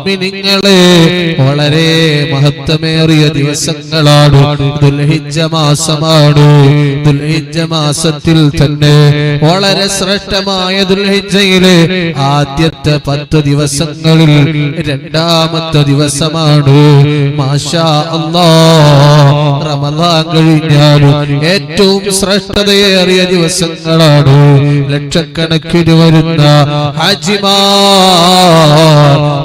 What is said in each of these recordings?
മുഅ്മിനീങ്ങളെ വളരെ മഹത്വമേറിയ ദിവസങ്ങളാണ്. ദുൽഹിജ്ജ മാസമാണ്. ദുൽഹിജ്ജ മാസത്തിൽ തന്നെ വളരെ ശ്രേഷ്ഠമായ ദുൽഹിജ്ജയിലെ ആദ്യത്തെ 10 ദിവസങ്ങളിൽ രണ്ടാമത്തെ ദിവസമാണ് മാഷാ അല്ലാഹ്. റമദാൻ കഴിഞ്ഞാലും ഏറ്റവും ശ്രേഷ്ഠതയേറിയ ദിവസങ്ങളാണ്. ലക്ഷക്കണക്കിന് വരുന്ന ഹാജിമാർ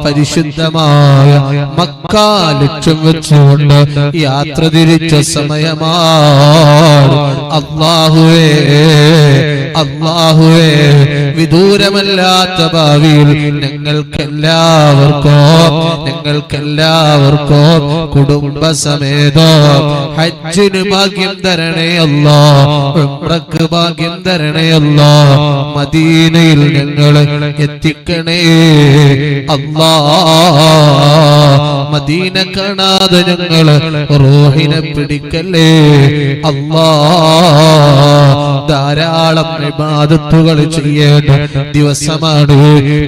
പരിശുദ്ധമായ മക്ക ലക്ഷ്യം വെച്ചുകൊണ്ട് യാത്ര തിരിച്ച സമയമാണ്. അല്ലാഹുവേ അല്ലാഹുവേ വിദൂരമല്ലാത്ത ഭാവിയിൽ ഞങ്ങൾക്കെല്ലാവർക്കും കുടുംബസമേതം ഹജ്ജിന് ഭാഗ്യം തരണേ അല്ലാഹ്. ഉംറക്ക് ഭാഗ്യം തരണേ അല്ലാഹ്. മദീനയിൽ ഞങ്ങളെ എത്തിക്കണേ അല്ലാഹ്. മദീന കാണാതെ ഞങ്ങള് റൂഹിനെ പിടിക്കല്ലേ അല്ലാഹ്. ധാരാളം ഇബാദത്തുകൾ ചെയ്യേണ്ട ദിവസമാണ്.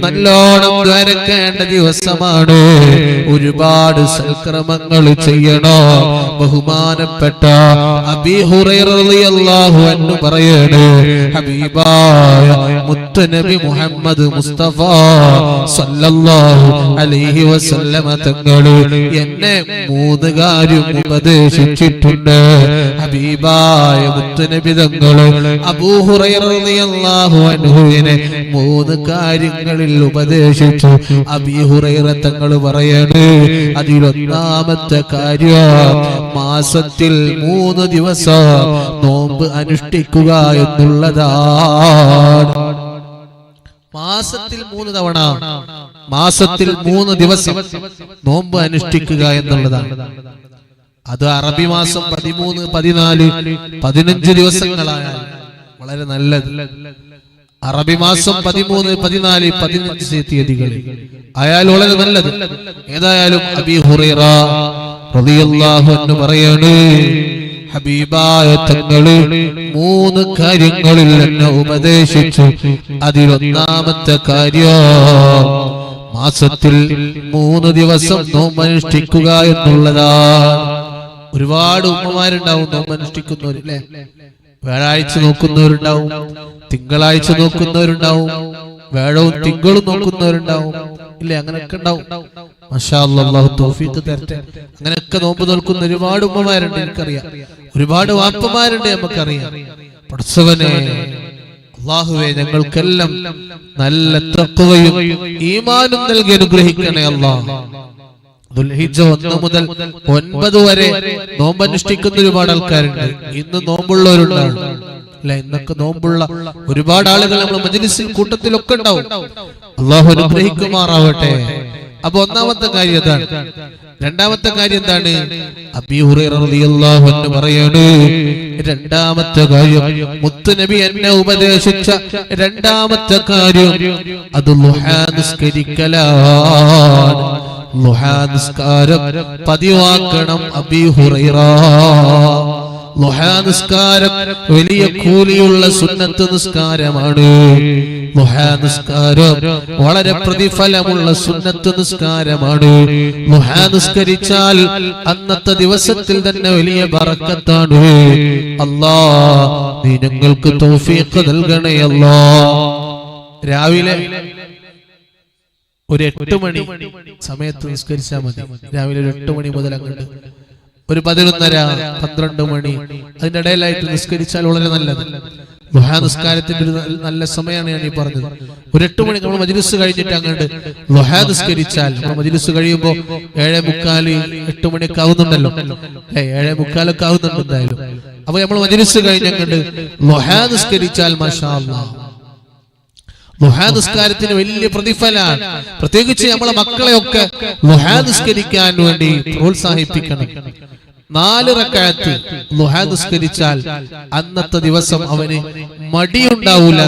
നല്ലോണം ദ്വാരക്കേണ്ട ദിവസമാണ്. ഒരുപാട് സൽക്രമങ്ങൾ ചെയ്യണം. ബഹുമാനപ്പെട്ട അബീ ഹുറൈറ റളിയല്ലാഹു അൻഹു പറയാണ്, ഹബീബായ മുത്തുനബി മുഹമ്മദ് മുസ്തഫ സല്ലല്ലാഹു അലൈഹി വസല്ലമ തങ്ങൾ എന്നെ 3 കാര്യം ഉപദേശിച്ചിട്ടുണ്ട്. ഹബീബായ മുത്തുനബി തങ്ങൾ അബൂ ഹുറൈറ റളിയല്ലാഹു അൻഹുവിനെ 3 കാര്യങ്ങളിൽ ഉപദേശിച്ചു. അബീ ഹുറൈറ തങ്ങൾ പറയാണ്, അതിലൊന്നാമത്തെ കാര്യം മാസത്തിൽ 3 ദിവസം നോമ്പ് അനുഷ്ഠിക്കുക എന്നുള്ളതാണ്. മാസത്തിൽ 3 തവണ, മാസത്തിൽ 3 ദിവസം നോമ്പ് അനുഷ്ഠിക്കുക എന്നുള്ളതാണ്. അത് അറബി മാസം 13, 14, 15 ദിവസങ്ങളായാൽ വളരെ നല്ലത്. അറബി മാസം 13, 14, 15 തീയതികൾ ആയാൽ വളരെ നല്ലത്. ഏതായാലും അബീ ഹുറൈറ റളിയല്ലാഹു അൻഹു പറയാണ്, ഹബീബായ തങ്ങള് 3 കാര്യങ്ങളിൽ എന്നെ ഉപദേശിച്ചു. അതിലൊന്നാമത്തെ കാര്യം മാസത്തിൽ 3 ദിവസം നോമ്പനുഷ്ഠിക്കുക എന്നുള്ളതാണ്. ഒരുപാട് ഉമ്മമാരുണ്ടാവും നോമ്പനുഷ്ഠിക്കുന്നവർ, അല്ലെ? വ്യാഴാഴ്ച നോക്കുന്നവരുണ്ടാവും, തിങ്കളാഴ്ച നോക്കുന്നവരുണ്ടാവും, വ്യാഴവും തിങ്കളും നോക്കുന്നവരുണ്ടാവും, ഇല്ലേ? അങ്ങനെയൊക്കെ ഉണ്ടാവും. മാഷാ അല്ലാഹ്, അല്ലാഹു തൗഫീഖ് തരട്ടെ. അങ്ങനെയൊക്കെ നോമ്പ് നോക്കുന്ന ഒരുപാട് ഉമ്മമാരുണ്ട്, എനിക്കറിയാം. ഒരുപാട് വാപ്പമാരുണ്ട്, നമുക്കറിയാം. പടച്ചവനെ അല്ലാഹുവേ, ഞങ്ങൾക്കെല്ലാം നല്ല തഖ്വയും ഈമാനും നൽകി അനുഗ്രഹിക്കണേ അല്ലാഹ്. ദുൽഹിജ്ജ 1 മുതൽ 9 വരെ നോമ്പനുഷ്ഠിക്കുന്ന ഒരുപാട് ആൾക്കാരുണ്ട്. ഇന്ന് നോമ്പുള്ളവരുണ്ടാവും, അല്ലെ? ഇന്നൊക്കെ നോമ്പുള്ള ഒരുപാട് ആളുകൾ നമ്മൾ മജ്‌ലിസിൽ കൂട്ടത്തിലൊക്കെ ഉണ്ടാവും. അല്ലാഹു അനുഗ്രഹിക്കുമാറാവട്ടെ. അപ്പൊ ഒന്നാമത്തെ കാര്യം അതാണ്. രണ്ടാമത്തെ കാര്യം എന്താണ്? അബീ ഹുറൈറ റളിയല്ലാഹു അൻഹു പറയാണ്, രണ്ടാമത്തെ കാര്യം മുത്തുനബി എന്നെ ഉപദേശിച്ച രണ്ടാമത്തെ കാര്യം അത് ളുഹാ നിസ്കരിക്കലാണ്. ളുഹാ നിസ്കാരം പതിവാക്കണം അബീ ഹുറൈറ. ളുഹാ നിസ്കാരം വലിയ കൂലിയുള്ള സുന്നത്ത് നിസ്കാരമാണ്. ളുഹാ നിസ്കാരം വളരെ പ്രതിഫലമുള്ള സുന്നത്ത് നിസ്കാരമാണ്. ളുഹാ നിസ്കരിച്ചാൽ അന്നത്തെ ദിവസത്തിൽ തന്നെ വലിയ ബറക്കത്താണ്. അല്ലാഹ്, നീ ഞങ്ങൾക്ക് തൗഫീഖ് നൽകണേ അല്ലാഹ്. രാവിലെ ഒരു 8 മണി സമയത്ത് നിസ്കരിച്ചാൽ മതി. രാവിലെ ഒരു 8 മണി മുതൽ അങ്ങോട്ട് ഒരു 11:30, 12 മണി അതിന്റെ ഇടയിലായിട്ട് നിസ്കരിച്ചാൽ വളരെ നല്ലത്. ളുഹാ നിസ്കാരത്തിന്റെ ഒരു നല്ല സമയമാണ് ഞാൻ ഈ പറഞ്ഞത്. ഒരു 8 മണി നമ്മൾ മജ്‌ലിസ് കഴിഞ്ഞിട്ട് അങ്ങോട്ട് ളുഹാ നിസ്കരിച്ചാൽ, നമ്മൾ മജ്‌ലിസ് കഴിയുമ്പോൾ 7:45, 8 മണിയൊക്കെ ആവുന്നുണ്ടല്ലോ, അല്ലെ? 7:45 ആവുന്നുണ്ട് എന്തായാലും. അപ്പൊ നമ്മൾ മജ്‌ലിസ് കഴിഞ്ഞ് അങ്ങോട്ട് ളുഹാ നിസ്കരിച്ചാൽ മാഷാ അല്ലാഹ്, ളുഹാ നിസ്കാരത്തിന് വലിയ പ്രതിഫലമാണ്. പ്രത്യേകിച്ച് നമ്മളെ മക്കളെയൊക്കെ ളുഹാ നിസ്കരിക്കാൻ വേണ്ടി പ്രോത്സാഹിപ്പിക്കണം. 4 റക്അത്ത് ളുഹാ നിസ്കരിച്ചാൽ അന്നത്തെ ദിവസം അവന് മടിയുണ്ടാവൂല,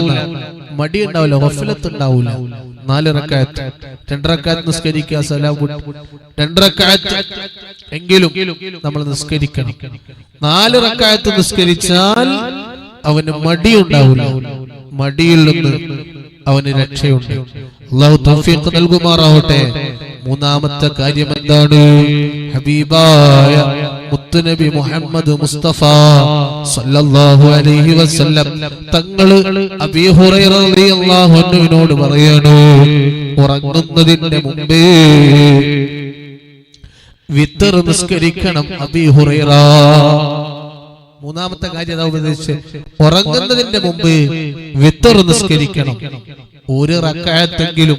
ഗഫലത്ത് ഉണ്ടാവൂല. 4 റക്അത്ത്, 2 റക്അത്ത് നിസ്കരിക്കുക, സലാം വിട്ട് 2 റക്അത്ത് എങ്കിലും നമ്മൾ നിസ്കരിക്കണം. 4 റക്അത്ത് നിസ്കരിച്ചാൽ അവന് മടിയുണ്ടാവൂല. മടിയിൽ നിന്ന് അവന് രക്ഷയുണ്ട്. അല്ലാഹു തൗഫീഖ് നൽകുമാറാവട്ടെ. മൂന്നാമത്തെ കാര്യം എന്താണ്? ഹബീബായ മുത്തുനബി മുഹമ്മദ് മുസ്തഫ സല്ലല്ലാഹു അലൈഹി വസല്ലം തങ്ങള് അബീ ഹുറൈറ റളിയല്ലാഹു അൻഹുവിനോട് പറയാണ്, ഉറങ്ങുന്നതിന്റെ മുമ്പേ വിത്തർ നിസ്കരിക്കണം അബീ ഹുറൈറ. മൂന്നാമത്തെ കാര്യം അതാ ഉപദേശിച്ച്, ഉറങ്ങുന്നതിന്റെ മുമ്പ് വിത്തർ നിസ്കരിക്കണം. ഒരു റക്അത്തെങ്കിലും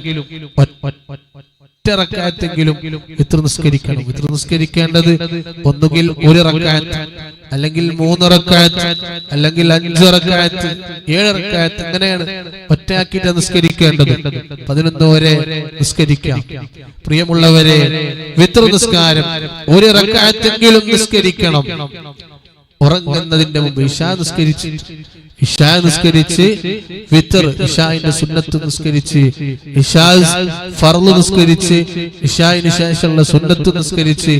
ഒറ്റ റക്അത്തെങ്കിലും വിത്തർ നിസ്കരിക്കണം. വിത്തർ നിസ്കരിക്കേണ്ടത് ഒന്നുകിൽ ഒരു റക്അത്ത്, അല്ലെങ്കിൽ 3 റക്അത്ത്, അല്ലെങ്കിൽ 5 റക്അത്ത്, 7 റക്അത്ത്, അങ്ങനെയാണ് ഒറ്റയാക്കിയിട്ട് നിസ്കരിക്കേണ്ടത്. 11 വരെ നിസ്കരിക്കാം. പ്രിയമുള്ളവരെ, വിത്തർ നിസ്കാരം ഒരു റക്അത്തെങ്കിലും നിസ്കരിക്കണം ഉറങ്ങുന്നതിന്റെ മുമ്പ്. ഇശാ നിസ്കരിച്ച് വിത്തർ, ഇശാഇന്റെ സുന്നത്ത് നിസ്കരിച്ച്, ഇശാ ഫർള് നിസ്കരിച്ച്, ഇശാഇന് ശേഷമുള്ള സുന്നത്ത് നിസ്കരിച്ച്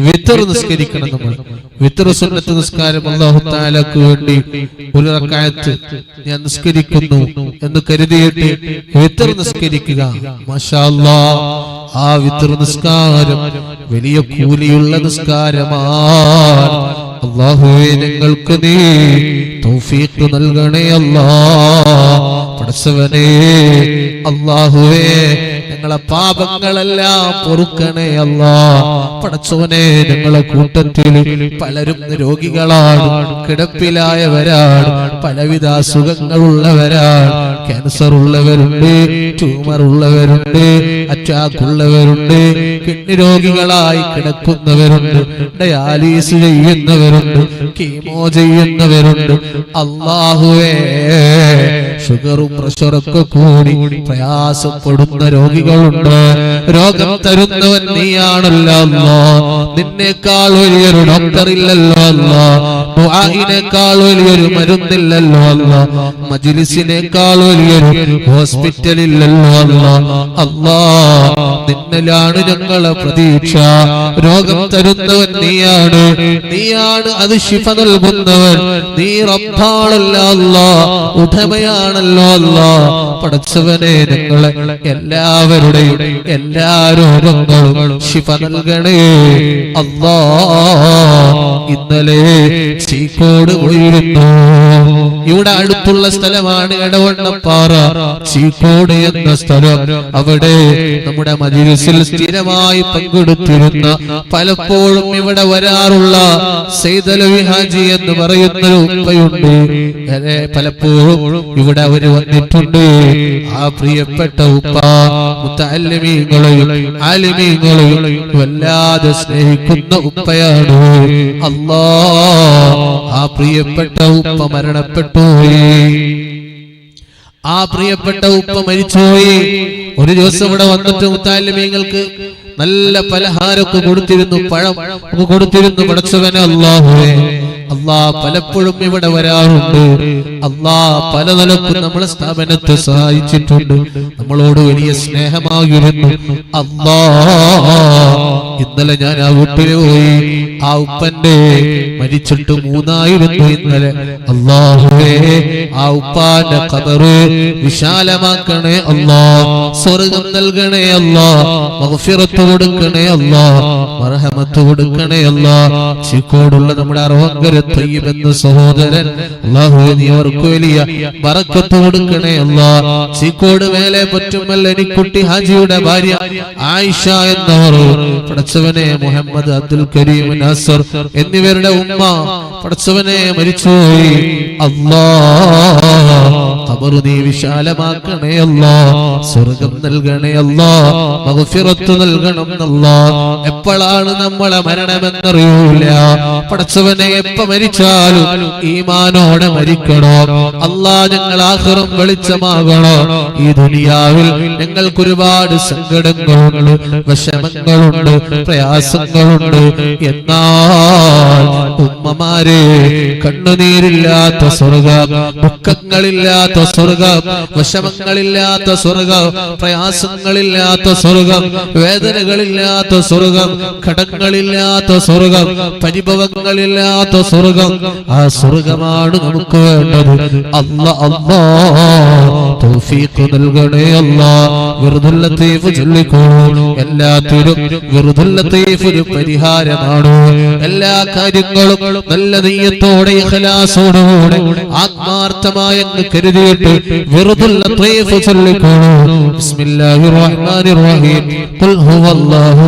വിത്തർ നിസ്കരിക്കണം. നമ്മൾ വിത്തർ സുന്നത്ത് നിസ്കാരം അല്ലാഹു തആലക്ക് വേണ്ടി ഒരു റക്അത്ത് ഞാൻ നിസ്കരിക്കുന്നു എന്ന് കരുതിയിട്ട് വിത്തർ നിസ്കരിക്കുക. മാഷാ അല്ലാഹ്, ആ വിത്തർ നിസ്കാരം വലിയ കൂലിയുള്ള നിസ്കാരമാണ്. അല്ലാഹുവേ, ഞങ്ങൾക്ക് നീ തൗഫീഖ് നൽകണേ അല്ലാഹ്. പടച്ചവനേ, അല്ലാഹുവേ, ഞങ്ങളെ പാപങ്ങളെല്ലാം പൊറുക്കണേ അല്ലാഹ്. പടച്ചവനെ, ഞങ്ങളെ കൂട്ടത്തിൽ പലരും രോഗികളാണ്, കിടപ്പിലായവരാണ്, പലവിധ അസുഖങ്ങളുള്ളവരാണ്. ക്യാൻസർ ഉള്ളവരുണ്ട്, ട്യൂമർ ഉള്ളവരുണ്ട്, അറ്റാക്ക് ഉള്ളവരുണ്ട്, കിഡ്നി രോഗികളായി കിടക്കുന്നവരുണ്ട്, ഡയാലിസിസ് ചെയ്യുന്നവരുണ്ട്, കീമോ ചെയ്യുന്നവരുണ്ട്. അല്ലാഹുവേ, ഷുഗറും പ്രഷറൊക്കെ കൂടി പ്രയാസപ്പെടുന്ന രോഗികളുണ്ട്. രോഗം തരുന്നവൻ നീയാണല്ലോ അല്ലാഹ്. നിന്നേക്കാൾ വലിയൊരു ഡോക്ടർ ഇല്ലല്ലോ അല്ലാഹ്. ദുആഇനേക്കാൾ വലിയൊരു മരുന്നില്ലല്ലോ അല്ലാഹ്. മജ്ലിസിനേക്കാൾ വലിയൊരു ഹോസ്പിറ്റൽ ഇല്ലല്ലോ അല്ലാഹ്. അല്ലാഹ്, നിന്നിലാണ് ഞങ്ങളെ പ്രതീക്ഷ. രോഗം തരുന്നവൻ നീയാണ്, നീയാണ് അത് ശിഫ നൽകുന്നവൻ. നീ റബ്ബാണല്ലോ അല്ലാഹ്, ഉടമയാണല്ലോ അല്ലാഹ്. പടച്ചവനെ, ഞങ്ങളെ എല്ലാവരുടെയും എല്ലാ രോഗങ്ങളും ശിഫ നൽകണേ അല്ലാഹ്. ഇന്നലെ ചീക്കോട് പോയിരുന്നു. ഇവിടെ അടുത്തുള്ള സ്ഥലമാണ് എടവണ്ണപ്പാറ, ചീക്കോട് എന്ന സ്ഥലം. അവിടെ നമ്മുടെ മജ്‌ലിസിൽ സ്ഥിരമായി പങ്കെടുത്തിരുന്ന, പലപ്പോഴും ഇവിടെ വരാറുള്ള സൈദലവി ഹാജി എന്ന് പറയുന്ന ഉപ്പയുണ്ട്. പലപ്പോഴും ഇവിടെ അവര് വന്നിട്ടുണ്ട്. ആ പ്രിയപ്പെട്ട ഉപ്പ മുത്തഅല്ലിമീങ്ങളെയും ആലിമീങ്ങളെയും വല്ലാതെ സ്നേഹിക്കുന്ന ഉപ്പയാണ്. അല്ലാഹ്, ആ പ്രിയപ്പെട്ട ഉപ്പ മരണപ്പെട്ടുപോയി. ആ പ്രിയപ്പെട്ട ഉപ്പ മരിച്ചുപോയി. ഒരു ദിവസം ഇവിടെ വന്നിട്ട് മുത്തഅല്ലിമീങ്ങൾക്ക് നല്ല പലഹാരമൊക്കെ കൊടുത്തിരുന്നു, പഴം ഒക്കെ കൊടുത്തിരുന്നു. പടച്ചവനെ അല്ലാഹുവേ, അല്ലാഹ് പലപ്പോഴും ഇവിടെ വരാറുണ്ട്. അല്ലാഹ് പല നിലക്കും നമ്മളെ സ്ഥാപനത്തെ സഹായിച്ചിട്ടുണ്ട്. നമ്മളോട് വലിയ സ്നേഹമായിരുന്നു. അല്ലാഹ്, ഇന്നലെ ഞാൻ ആ വീട്ടിൽ പോയി. ആ ഉപ്പന്റെ മരിച്ചിട്ട് 3 ആയിരുന്നു ഇന്നലെ. അല്ലാഹുവേ, ആ ഉപ്പാന്റെ ഖബറ് വിശാലമാക്കണേ അല്ലാഹ്. സ്വർഗ്ഗം നൽകണേ അല്ലാഹ്. മഗ്ഫിറത്ത് കൊടുക്കണേ അല്ലാഹ്. മർഹമത്ത് കൊടുക്കണേ അല്ലാഹ്. ചീക്കോടുള്ള നമ്മുടെ അറവങ്കര തയ്യിബ് എന്ന സഹോദരൻ, അല്ലാഹുവേ, നീ അവർക്ക് വലിയ ബറക്കത്ത് കൊടുക്കണേ അല്ലാഹ്. ചീക്കോട് മേലെ പറ്റുമല്ല എനിക്കുട്ടി ഹാജിയുടെ ഭാര്യ ആയിഷ എന്നവർ, പടച്ചവനെ, മുഹമ്മദ് അബ്ദുൽ കരീം നാസർ എന്നിവരുടെ ഉമ്മ, പടച്ചവനെ, മരിച്ചുപോയി. അല്ലാഹ്, ഖബർ നീ വിശാലമാക്കണേ അല്ലാഹ്. സ്വർഗ്ഗം നൽകണേ അല്ലാഹ്. മഗ്ഫിറത്ത് നൽകണം അല്ലാഹ്. എപ്പോഴാണ് നമ്മളെ മരണമെന്നറിയൂല. പടച്ചവനെ, എപ്പ മരിച്ചാലും ഈമാനോടെ മരിക്കണം അല്ലാഹ്. ഞങ്ങൾ ആഖിറം വെളിച്ചമാകണം. ഈ ദുനിയാവിൽ ഞങ്ങൾക്ക് ഒരുപാട് സങ്കടങ്ങളുണ്ട്, വിഷമങ്ങളുണ്ട്, പ്രയാസങ്ങളുണ്ട്. എന്നാൽ ഉമ്മമാരെ, കണ്ണുനീരില്ലാത്ത സ്വർഗ്ഗം, ദുഃഖങ്ങളില്ലാത്ത സ്വർഗ്ഗം, വിഷമങ്ങളില്ലാത്ത സ്വർഗ്ഗം, പ്രയാസങ്ങളില്ലാത്ത സ്വർഗ്ഗം, വേദനകളില്ലാത്ത സ്വർഗ്ഗം, കടങ്ങളില്ലാത്ത സ്വർഗ്ഗം, പരിഭവങ്ങളില്ലാത്ത സ്വർഗ്ഗം. ആ സ്വർഗ്ഗമാണ് നമുക്ക് വേണ്ടത്. അല്ലാഹ്, തൗഫീഖ് നൽകണേ അല്ലാഹ്. വിർദുൽ ലത്തീഫ് ചൊല്ലിക്കോളൂ. എല്ലാത്തിനും വിർദുൽ ലത്തീഫ് ഒരു പരിഹാരമാണ്. എല്ലാ കാര്യങ്ങളും നല്ല നിയ്യത്തോടെ ഇഖ്ലാസോടെ ആത്മാർത്ഥമായി അങ്ങ് കരുതിയിട്ട് വിർദുൽ ലത്തീഫ് ചൊല്ലിക്കോളൂ. ബിസ്മില്ലാഹിർ റഹ്മാനിർ റഹീം. ഖുൽ ഹുവല്ലാഹു